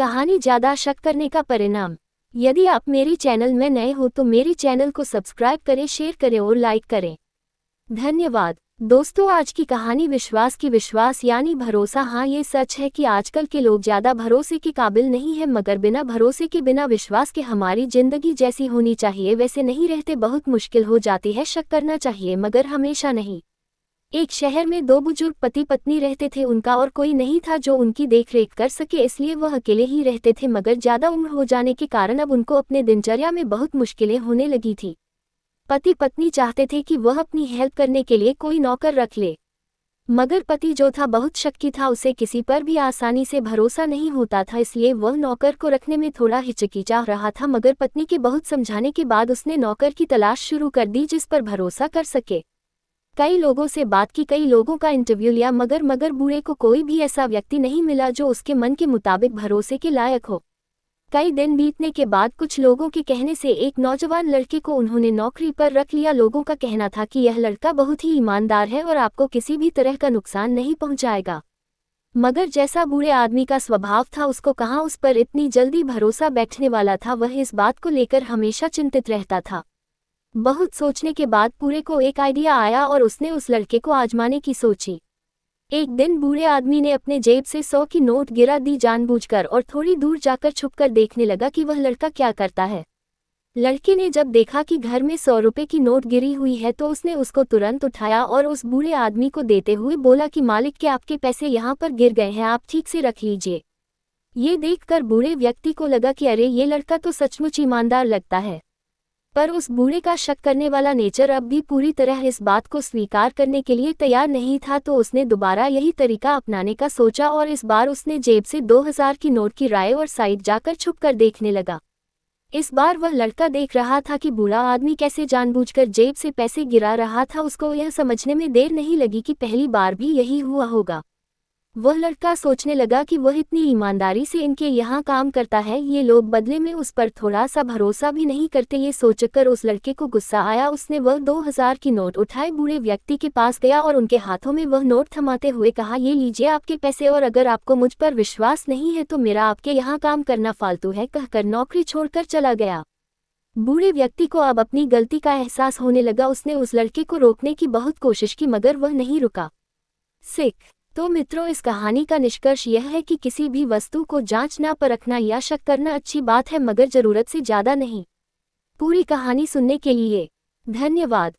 कहानी ज्यादा शक करने का परिणाम। यदि आप मेरी चैनल में नए हो तो मेरी चैनल को सब्सक्राइब करें, शेयर करें और लाइक करें। धन्यवाद। दोस्तों, आज की कहानी विश्वास की। विश्वास यानी भरोसा। हाँ, ये सच है कि आजकल के लोग ज्यादा भरोसे के काबिल नहीं है, मगर बिना भरोसे के, बिना विश्वास के हमारी जिंदगी जैसी होनी चाहिए वैसे नहीं रहते। बहुत मुश्किल हो जाती है। शक करना चाहिए मगर हमेशा नहीं। एक शहर में दो बुजुर्ग पति पत्नी रहते थे। उनका और कोई नहीं था जो उनकी देखरेख कर सके, इसलिए वह अकेले ही रहते थे। मगर ज्यादा उम्र हो जाने के कारण अब उनको अपने दिनचर्या में बहुत मुश्किलें होने लगी थी। पति पत्नी चाहते थे कि वह अपनी हेल्प करने के लिए कोई नौकर रख ले, मगर पति जो था बहुत शक्की था, उसे किसी पर भी आसानी से भरोसा नहीं होता था, इसलिए वह नौकर को रखने में थोड़ा हिचकिचा रहा था। मगर पत्नी के बहुत समझाने के बाद उसने नौकर की तलाश शुरू कर दी जिस पर भरोसा कर सके। कई लोगों से बात की, कई लोगों का इंटरव्यू लिया, मगर बूढ़े को कोई भी ऐसा व्यक्ति नहीं मिला जो उसके मन के मुताबिक भरोसे के लायक हो। कई दिन बीतने के बाद कुछ लोगों के कहने से एक नौजवान लड़के को उन्होंने नौकरी पर रख लिया। लोगों का कहना था कि यह लड़का बहुत ही ईमानदार है और आपको किसी भी तरह का नुकसान नहीं पहुंचाएगा। मगर जैसा बूढ़े आदमी का स्वभाव था, उसको कहाँ उस पर इतनी जल्दी भरोसा बैठने वाला था। वह इस बात को लेकर हमेशा चिंतित रहता था। बहुत सोचने के बाद बूढ़े को एक आइडिया आया और उसने उस लड़के को आजमाने की सोची। एक दिन बूढ़े आदमी ने अपने जेब से 100 की नोट गिरा दी जानबूझकर और थोड़ी दूर जाकर छुपकर देखने लगा कि वह लड़का क्या करता है। लड़के ने जब देखा कि घर में 100 रुपए की नोट गिरी हुई है तो उसने उसको तुरंत उठाया और उस बूढ़े आदमी को देते हुए बोला कि मालिक, के आपके पैसे यहाँ पर गिर गए हैं, आप ठीक से रख लीजिए। ये देखकर बूढ़े व्यक्ति को लगा कि अरे, ये लड़का तो सचमुच ईमानदार लगता है। पर उस बूढ़े का शक करने वाला नेचर अब भी पूरी तरह इस बात को स्वीकार करने के लिए तैयार नहीं था। तो उसने दोबारा यही तरीका अपनाने का सोचा और इस बार उसने जेब से 2000 की नोट की राय और साइड जाकर छुपकर देखने लगा। इस बार वह लड़का देख रहा था कि बूढ़ा आदमी कैसे जानबूझकर जेब से पैसे गिरा रहा था। उसको यह समझने में देर नहीं लगी कि पहली बार भी यही हुआ होगा। वह लड़का सोचने लगा कि वह इतनी ईमानदारी से इनके यहाँ काम करता है, ये लोग बदले में उस पर थोड़ा सा भरोसा भी नहीं करते। ये सोचकर उस लड़के को गुस्सा आया। उसने वह 2000 की नोट उठाए, बूढ़े व्यक्ति के पास गया और उनके हाथों में वह नोट थमाते हुए कहा, ये लीजिए आपके पैसे, और अगर आपको मुझ पर विश्वास नहीं है तो मेरा आपके यहाँ काम करना फालतू है, कहकर नौकरी छोड़कर चला गया। बूढ़े व्यक्ति को अब अपनी गलती का एहसास होने लगा। उसने उस लड़के को रोकने की बहुत कोशिश की मगर वह नहीं रुका। सीख। तो मित्रों, इस कहानी का निष्कर्ष यह है कि किसी भी वस्तु को जांचना, परखना या शक करना अच्छी बात है, मगर जरूरत से ज्यादा नहीं। पूरी कहानी सुनने के लिए धन्यवाद।